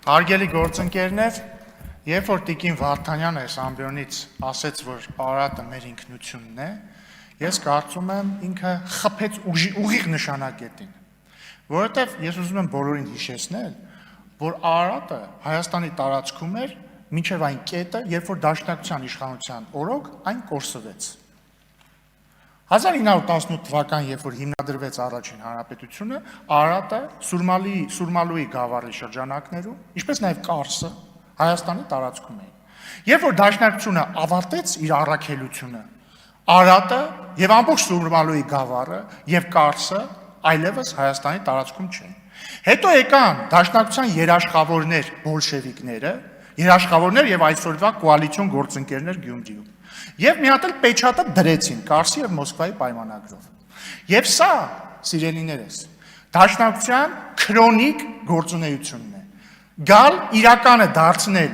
Հարգելի գործընկերներ, երբ որ Տիկին Վարդանյանը այս ամբիոնից ասեց, որ Արարատը մեր ինքնությունն է, ես կարծում եմ ինքը խփեց ուղիղ նշանակետին, որովհետև ես ուզում եմ բոլորին հիշեցնել, որ Արարատը Հայաստանի տարածքում էր մինչև այն կետը, երբ որ Դաշնակցության իշխանության օրոք այն կորսվեց։ 1918 թվականին, երբ որ հիմնադրվեց առաջին հանրապետությունը, Արարատը Սուրմալուի գավառի շրջանակներում, ինչպես նաև Կարսը Հայաստանի տարածքում էին։ Երբ որ Դաշնակցությունը ավարտեց իր առաքելությունը, Արարատը եւ ամբողջ Սուրմալուի գավառը եւ Կարսը այլևս Հայաստանի տարածքում չեն։ Հետո եկան Դաշնակցության երաշխավորներ բոլշևիկները, երաշխավորներ եւ այսօրվա կոալիցիոն գործընկերներ Գյումրիում։ Եվ մի հատ էլ պեչատը դրեցին Կարսի եւ Մոսկվայի պայմանագրով։ Եվ սա, սիրելիներս, Դաշնակցության քրոնիկ գործունեությունն է։ Գալ իրականը դարձնել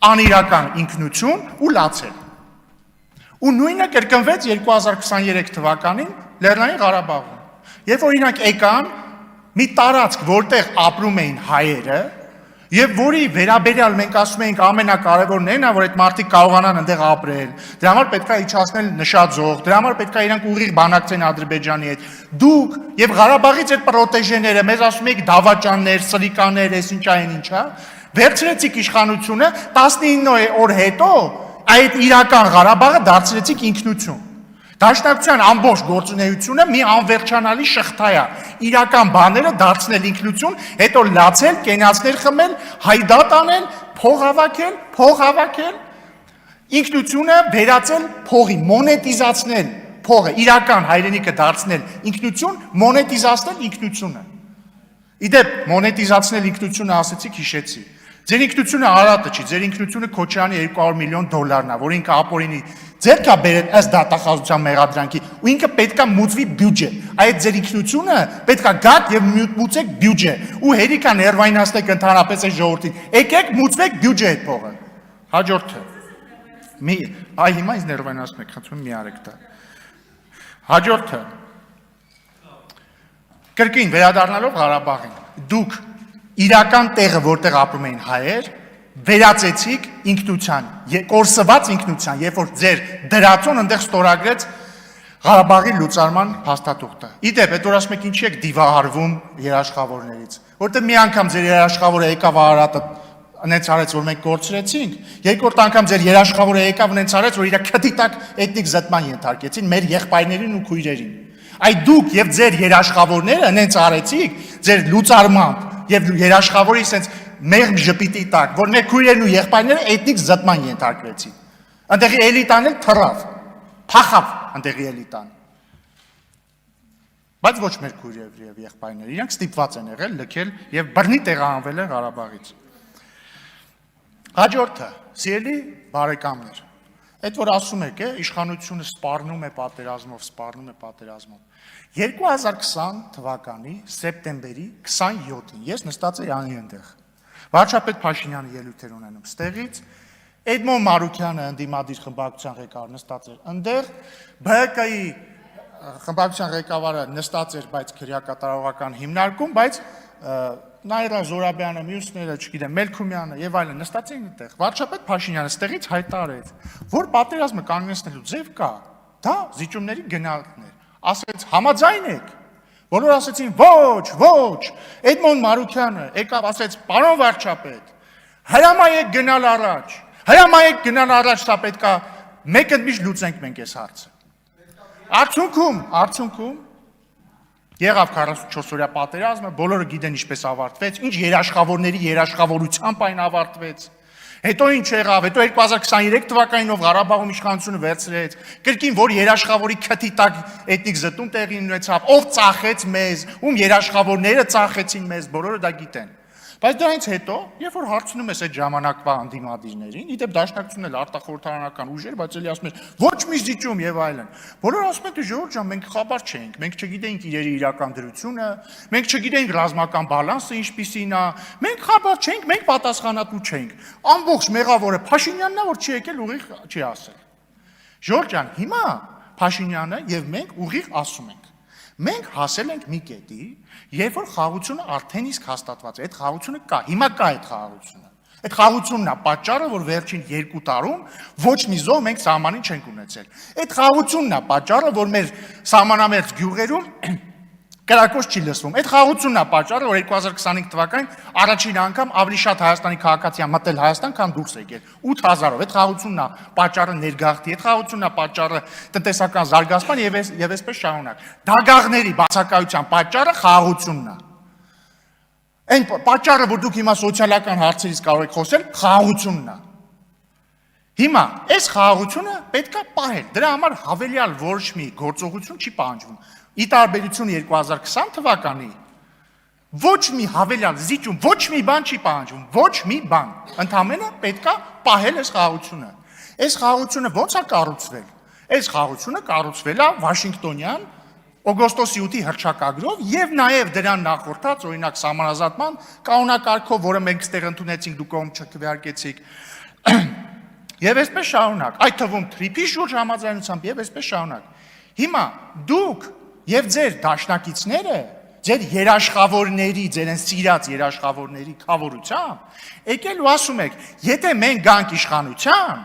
անիրական ինքնություն ու լացել։ Ու նույնը կրկնվեց 2023 թվականին Լեռնային Ղարաբաղում։ Երբ որ իրանք եկան մի տարածք, որտեղ ապրում էին հայերը, եւ որի վերաբերյալ մենք ասում ենք ամենակարևորն է նա, որ այդ մարդիկ կարողանան այնտեղ ապրել, դրա համար պետք է իջացնել նշաձող, դրա համար պետք է իրանք ուղիղ բանակցեն Ադրբեջանի հետ։ Դուք եւ Ղարաբաղից այդ պրոտեժեները մեզ ասում եք դավաճաններ, սրիկաներ, այս ինչ այն ինչա, վերցրեցիք իշխանությունը 19 օր հետո այդ իրական Ղարաբաղը դարձրեցիք ինքնություն։ Դաշնակցության ամբողջ գործունեությունը մի անվերջանալի շղթա է։ Իրական բաները դարձնել ինքնություն, հետո լացել, կենացներ խմել, հայդատ անել, փող հավաքել, ինքնությունը վերածել փողի, մոնետիզացնել փողը, իրական հայրենիքը դարձնել ինքնություն, մոնետիզացնել ինքնությունը։ Իդեպ մոնետիզացնել ինքնությունը ասեցիք, հիշեցի։ Ձեր ինքնությունը Արարատը չի, ձեր ինքնությունը Քոչարյանի $200 միլիոն է, որ ինքը ապօրինի ձերքա բերել ըստ դատախազության մեղադրանքի, ու ինքը պետքա մուծվի բյուջե։ Այդ ձեր ինքնությունը պետքա գաք եւ մուծեք բյուջե, ու հերիքա ներվայնացնեք ընդհանրապես այս ժողովրդին։ Եկեք մուծվեք բյուջե այդ փողը։ Հաջորդը։ Այ հիմա ինձ ներվայնացնեք, խնդրում մի արեք դա։ Հաջորդը։ Կրկին վերադառնալով Ղարաբաղին, դուք իրական տեղը, որտեղ ապրում էին հայեր, վերածեցիք ինքնության, կորսված ինքնության, երբ որ ձեր դրածոն այնտեղ ստորագրեց Ղարաբաղի լուծարման փաստաթուղթը։ Իդեպ, այդ որ ասում եք ինչի եք դիվահարվում երաշխավորներից, որտեղ մի անգամ ձեր երաշխավորը եկավ Արարատը նենց արեց, որ մենք կորցրեցինք, երկրորդ անգամ ձեր երաշխավորը եկավ նենց արեց, որ իր քթի տակ էթնիկ զտման ենթարկեցին մեր եղբայրներին ու քույրերին։ Այդ դուք եւ ձեր երաշխավորները նենց արեցիք ձեր լուծարմամբ եւ երաշխավորի sense մեղմ ժպիտի տակ, որ մեր քույրերն ու եղբայրները էթնիկ զտման ենթարկվեցին։ Այնտեղի էլիտան էլ թռավ, փախավ այնտեղի էլիտան։ Բայց ոչ մեր քույրեր եւ եղբայրները, իրանք ստիպված են եղել լքել եւ բռնի տեղահանվել են Ղարաբաղից։ Հաջորդը, սիրելի բարեկամներ, այդ որ ասում եք, իշխանությունը սպառնում է պատերազմով։ 2020 թվականի սեպտեմբերի 27-ին ես նստած էի անի այնտեղ։ Վարչապետ Փաշինյանը ելույթեր ունենում ստեղից, Էդմոն Մարուկյանը ընդդիմադիր խմբակցության ղեկավար նստած էր այնտեղ, ԲՀԿ-ի խմբակցության ղեկավարը նստած էր, բայց քրեակատարողական հիմնարկում, բայց Նայրա Զորաբյանը, մյուսները, չգիտեմ, Մելքումյանը եւ այլն նստած էին այնտեղ։ Վարչապետ Փաշինյանը ստեղից հայտարարեց, որ պատերազմը կանգնեցնելու ձև կա, դա զիջումների գնալն է։ Ասեց համաձայն եք։ Բոլորը ասեցին ոչ, Էդմոն Մարուկյանը եկավ ասեց պարոն վարչապետ, հրամայեք գնալ առաջ, սա պետքա մեկ ընդմիշտ լուծենք մենք այս հարցը։ Արդյունքում եղավ 44-օրյա պատերազմը, բոլորը գիտեն ինչպես ավարտվեց, ինչ երաշխավորների երաշխավորությամբ այն ավարտվեց։ Հետո ինչ եղավ, հետո 2023 թվականին Ղարաբաղում իշխանությունը վերցրեց, կրկին որ երաշխավորի քթի տակ էթնիկ զտում տեղի ունեցավ, ով ծախեց մեզ, ում երաշխավորները ծախեցին մեզ, բոլորը դա գիտեն։ Բայց դրանից հետո, երբ որ հարցնում ես այդ ժամանակվա անդիմադիրներին, իդեպ Դաշնակցությունն էլ արտախորհրդարանական ուժեր, բայց էլի ասում են ոչ մի զիջում եւ այլն։ Բոլորը ասում են դե ժողովուրդ ջան, մենք խաբար չենք, մենք չգիտենք իրերի իրական դրությունը, մենք չգիտենք ռազմական բալանսը ինչպիսին է, մենք խաբար չենք, մենք պատասխանատու չենք։ Ամբողջ մեղավորը Փաշինյանն է, որ չի եկել ուղիղ չի ասել։ Ժողովուրդ ջան, հիմա Փաշինյանը եւ մենք ուղիղ ասում ենք։ Մենք հասել ենք մի կետի, երբ որ խաղաղությունը արդեն իսկ հաստատված է, այդ խաղաղությունը կա, հիմա կա այդ խաղաղությունը։ Այդ խաղաղությունն է պատճառը, որ վերջին 2 տարում ոչ մի զոհ մենք սահմանին չենք ունեցել։ Այդ խաղաղությունն է պատճառը, որ մեր սահմանամերձ գյուղերում կրակոց չի լսվում։ Այդ խաղաղությունն է պատճառը, որ 2025 թվականին առաջին անգամ ավելի շատ Հայաստանի քաղաքացի մտել Հայաստան, քան դուրս եկել։ 8000-ով։ Այդ խաղաղությունն է պատճառը ներգաղթի, այդ խաղաղությունն է պատճառը տնտեսական զարգացման եւ այսպես շարունակ։ Դագաղների բացակայության պատճառը խաղաղությունն է։ Այն պատճառը, որ դուք հիմա սոցիալական հարցերից կարող եք խոսել, խաղաղությունն է։ Հիմա այս խաղաղությունը պետք է պահել։ Դրա համար հավելյալ ոչ մի գործողություն չի պահանջվում։ Ի տարբերություն 2020 թվականի ոչ մի հավելյալ զիջում, ոչ մի բան չի պահանջվում, ոչ մի բան։ Ընդամենը պետք է պահել այս խաղաղությունը։ Այս խաղաղությունը ո՞նց է կառուցվել։ Այս խաղաղությունը կառուցվել է Վաշինգտոնյան օգոստոսի 8-ի հռչակագրով եւ նաեւ դրան նախորդած օրինակ սահմանազատման կանոնակարգով, որը մենք ստեղ ընդունեցինք, դուք կողմ չքվեարկեցիք։ Եվ այսպես շարունակ, այդ թվում թրիփի շուրջ համաձայնությամբ եւ այսպես շարունակ։ Հիմա դուք եւ ձեր դաշնակիցները, ձեր երաշխավորների, ձեր են սիրած երաշխավորների խավորությամբ, եկել ու ասում եք, եթե մենք գանք իշխանության,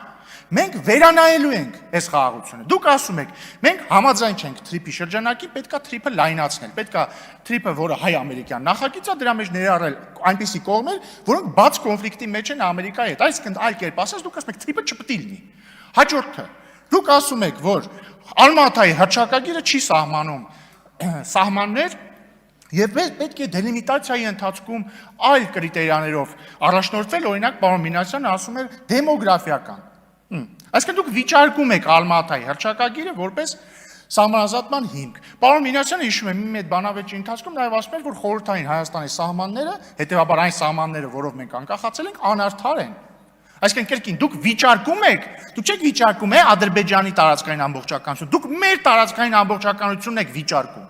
մենք վերանայելու ենք այս խաղաղությունը։ Դուք ասում եք, մենք համաձայն չենք թրիփի շրջանակի, պետքա թրիփը լայնացնել, պետքա թրիփը, որը հայ-ամերիկյան նախագիծ է, դրա մեջ ներառել այնպիսի կողմեր, որոնք բաց կոնֆլիկտի մեջ են Ամերիկայի հետ։ Այսինքն այլ կերպ ասած, դուք ասում եք թրիփը չպետք է լինի։ Հաջորդը, դուք ասում եք, որ Ալմատայի հռչակագիրը չի սահմանում սահմաններ եւ պետք է դելիմիտացիայի ընթացքում այլ կրիտերիաներով առաջնորդվել, օրինակ պարոն Մինասյանը ասում էր դեմոգրաֆիական։ Այսինքն դուք վիճարկում եք Ալմատայի հռչակագիրը որպես սահմանազատման հիմք։ Պարոն Մինասյանը հիշում է մի այդ բանավեճի ընթացքում նաև ասում էր, որ խորհրդային Հայաստանի սահմանները, հետեւաբար այն սահմանները, որով մենք անկախացել ենք, անարդար են։ Այսինքն կերկին դուք վիճարկում եք, դուք չեք վիճարկում Ադրբեջանի տարածքային ամբողջականություն, դուք մեր տարածքային ամբողջականությունն եք վիճարկում։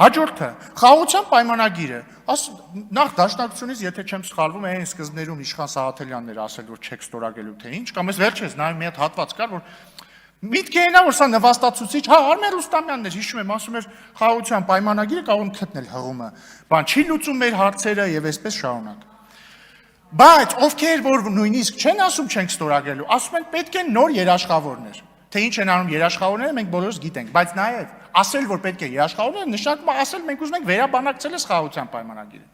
Հաջորդը, խաղաղության պայմանագիրը, նախ դաշնակցությունից, եթե չեմ սխալվում, այն սկզբներում Իշխան Սաղաթելյանն էր ասել, որ չեք ստորագրելու թե ինչ, կամ ես վերջերս նայում մի հատ հատված կար, որ միտքը այնա, որ սա նվաստացուցիչ, Արմեն Ռուստամյանն էր, հիշում եմ, ասում էր խաղաղության պայմանագիրը կարող եմ գտնել հղումը, բան չի լուծում մեր հարցերը եւ այսպես շարունակ։ Բայց ովքեր որ նույնիսկ չեն ասում չենք ստորագրելու, ասում են պետք է նոր երաշխավորներ։ Թե ինչ են անում երաշխավորները, մենք բոլորս գիտենք, բայց նաև ասել, որ պետք է երաշխավորներ, նշանակում է ասել, մենք ուզում ենք վերաբանակցել այս խաղաղության պայմանագիրը։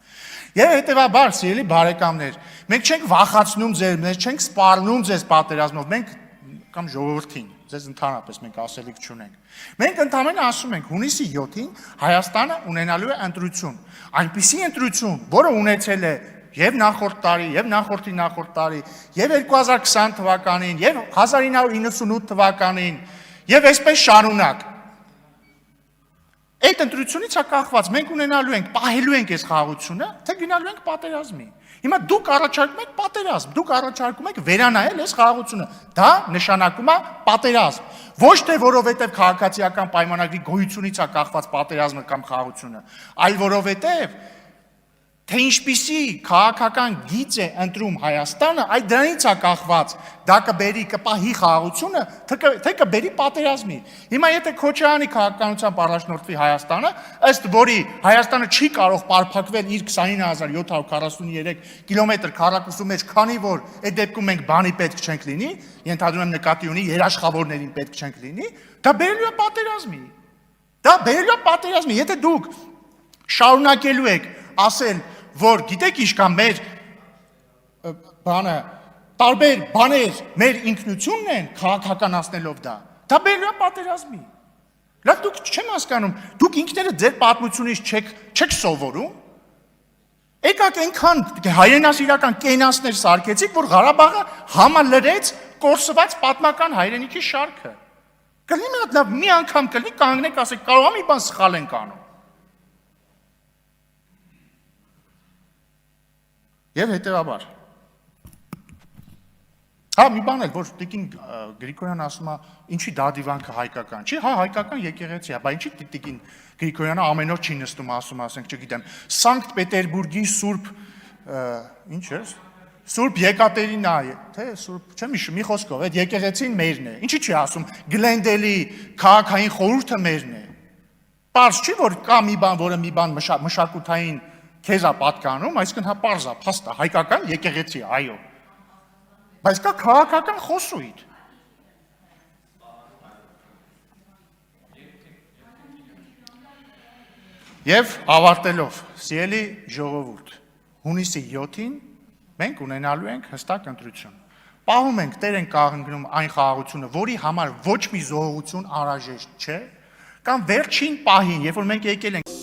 Եվ հետևաբար, սիրելի բարեկամներ, մենք չենք վախացնում ձեզ, մենք չենք սպառնում ձեզ պատերազմով, մենք կամ ժողովրդին, ձեզ ընդհանրապես մենք ասելիք չունենք։ Մենք ընդհանրապես ասում ենք, հունիսի 7-ին Հայաստանը ունենալու է ընտրություն, այնպիսի ընտրություն, որը ունեցել է եւ նախորդ տարի, եւ նախորդ տարի, եւ 2020 թվականին, եւ 1998 թվականին, եւ այսպես շարունակ։ Այդ ընտրությունից է կախված, մենք ունենալու ենք, պահելու ենք այս խաղաղությունը, թե գնալու ենք պատերազմի։ Հիմա դուք առաջարկում եք պատերազմ, դուք առաջարկում եք վերանայել այս խաղաղությունը։ Դա նշանակում է պատերազմ։ Ոչ թե որովհետեւ քաղաքացիական պայմանագրի գոյությունից է կախված պատերազմը կամ խաղաղությունը, այլ որովհետեւ թե ինչպիսի քաղաքական գիծ է ընտրում Հայաստանը, այդ դրանից է կախված, դա կբերի կպահի խաղաղությունը, թե կբերի պատերազմի։ Հիմա եթե Քոչարյանի քաղաքականությամբ առաջնորդվի Հայաստանը, ըստ որի Հայաստանը չի կարող պարփակվել իր 29743 կիլոմետր քառակուսու մեջ, քանի որ այդ դեպքում մենք բանի պետք չենք լինի, ենթադրում եմ նկատի ունի երաշխավորներին պետք չենք լինի, դա բերելու է պատերազմի։ Դա բերելու է պատերազմի, եթե դուք շարունակելու եք ասել որ գիտեք ինչ կա մեր բանը տարբեր բաներ մեր ինքնությունն են քաղաքականացնելով դա բերելու է պատերազմի։ Լավ դուք չեմ հասկանում, դուք ինքներդ ձեր պատմությունից չեք սովորում։ Եկաք այնքան հայրենասիրական կենացներ սարքեցիք, որ Ղարաբաղը համալրեց կորսված պատմական հայրենիքի շարքը։ Կլինի մի հատ լավ մի անգամ կլինի կանգնեք ասեք կարող է մի բան սխալ ենք անում։ Եվ հետևաբար։ Հա, մի բան էլ, որ տիկին Գրիգորյանը ասում է, ինչի դադիվանքը հայկական չի, հա, հայկական եկեղեցի է, բայց ինչի տիկին Գրիգորյանը ամեն օր չի նստում, ասում, ասենք, չգիտեմ, Սանկտ Պետերբուրգի Սուրբ, ինչ է, Սուրբ Եկատերինա, թե Սուրբ, չեմ հիշում, մի խոսքով, այդ եկեղեցին մերն է, ինչի չի ասում, Գլենդելի քաղաքային խորհուրդը մերն է։ Պարզ չի, որ կա մի բան, որը մի բան մշակութային քեզ է պատկանում, այսինքն հա պարզ է, փաստ է, հայկական եկեղեցի, այո։ Բայց կա քաղաքական խոսույթ։ Եվ ավարտելով, սիրելի ժողովուրդ, հունիսի 7-ին մենք ունենալու ենք հստակ ընտրություն։ Պահում ենք, տեր ենք կանգնում այն խաղաղությունը, որի համար ոչ մի զոհություն անհրաժեշտ չէ, կամ վերջին պահին, երբ որ մենք եկել ենք